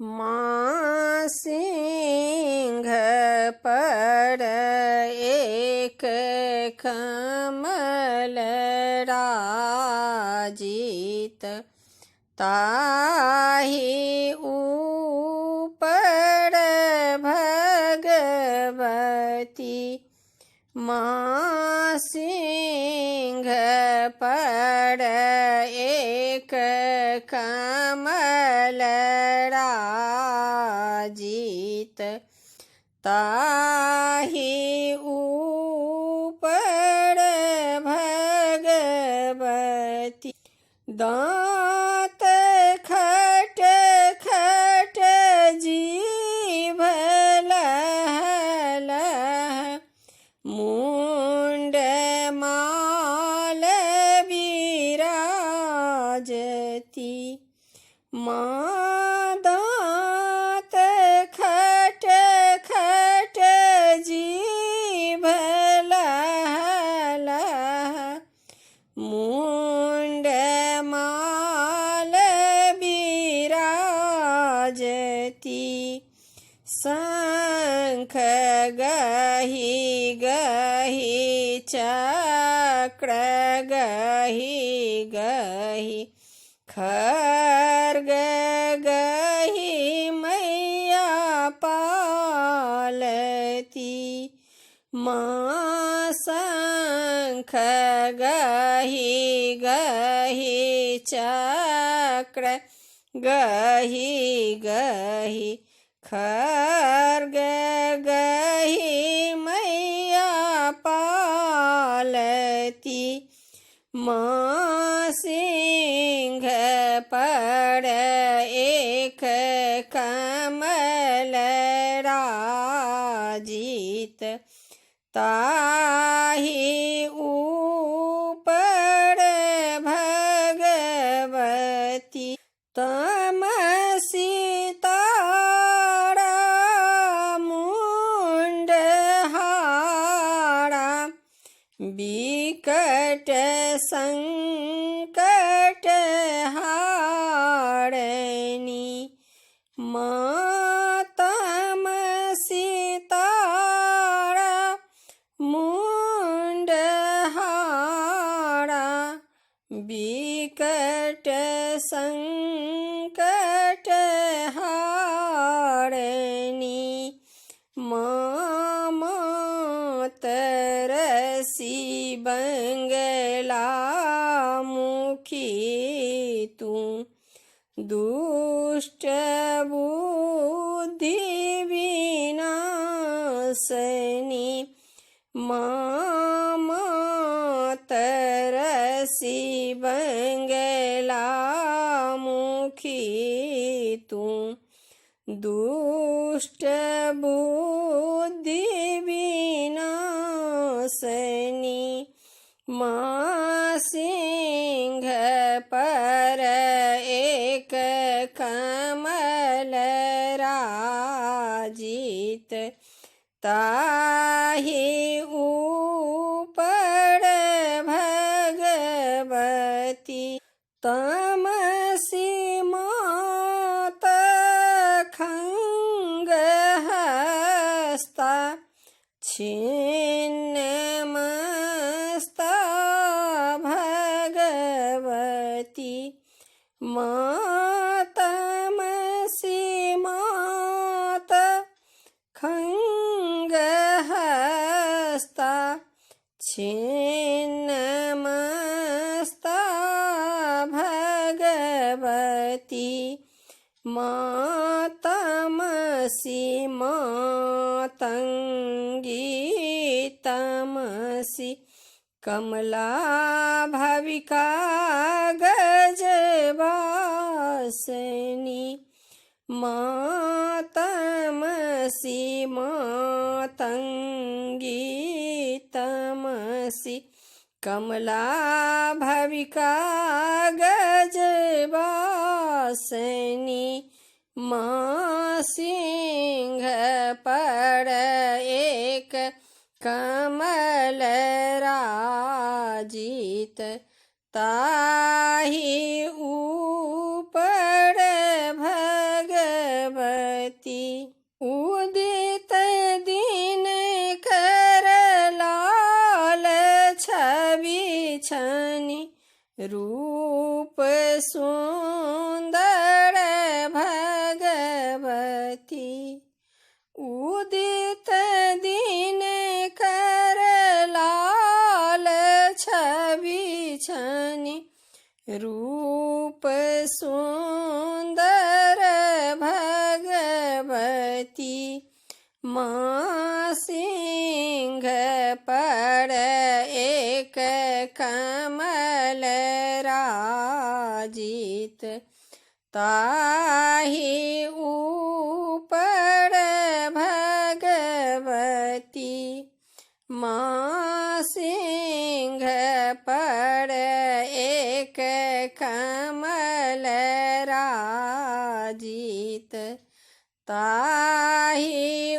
माँ सिंह पर एक कमल राजित, ताहि ऊपर भगवती। माँ सिंह पर एक कमल राजित, ताहि ऊपर भगवती। दाँत खट खट जीभ लहलह, मुंड माल विराजती। माँ दाँत खट खट जीभ लहलह, मुंड माल विराजती। शंख गहि गहि चक्र गहि गहि, खड्ग गहि मैया पालती। माँ शंख गहि गहि चक्र गहि गहि, खड्ग गहि मैया पालती। माँ सिंह पर एक कमल राजित, ताहि ऊपर भगवती। तमसी तारा मुंड हारा, बिकट संकट हारिणी। माँ तमसी तारा मुंड हारा, बिकट संकट हारिणी। माँ तरसी बंगला मुखी तू, दुष्ट बुद्धि विनाशनी। माँ तरसी बंगला मुखी तू, दुष्ट बुद्धि विनाशनी। माँ सिंह पर एक कमल राजित, ताहि ऊपर भगवती। तमसी मात खंग हस्ता, छिन्नमस्ता भगवती। माँ तमसी मात खंग हस्ता, छिन्नमस्ता भगवती। माँ तमसी मातंगी तमसी, कमला भविका गजवासिनी। माँ तमसी मातंगी तमसी, कमला भविका गजवासिनी। माँ सिंह पर एक कमल राजित, ताहि ऊपर भगवती। रूप सुंदर भगवती उदित दिन कर लाल छवि छनि रूप सुंदर भगवती माँ सिंह पर एक कमल राजित ताहि ऊपर भगवती माँ सिंह पर एक कमल राजित ताहि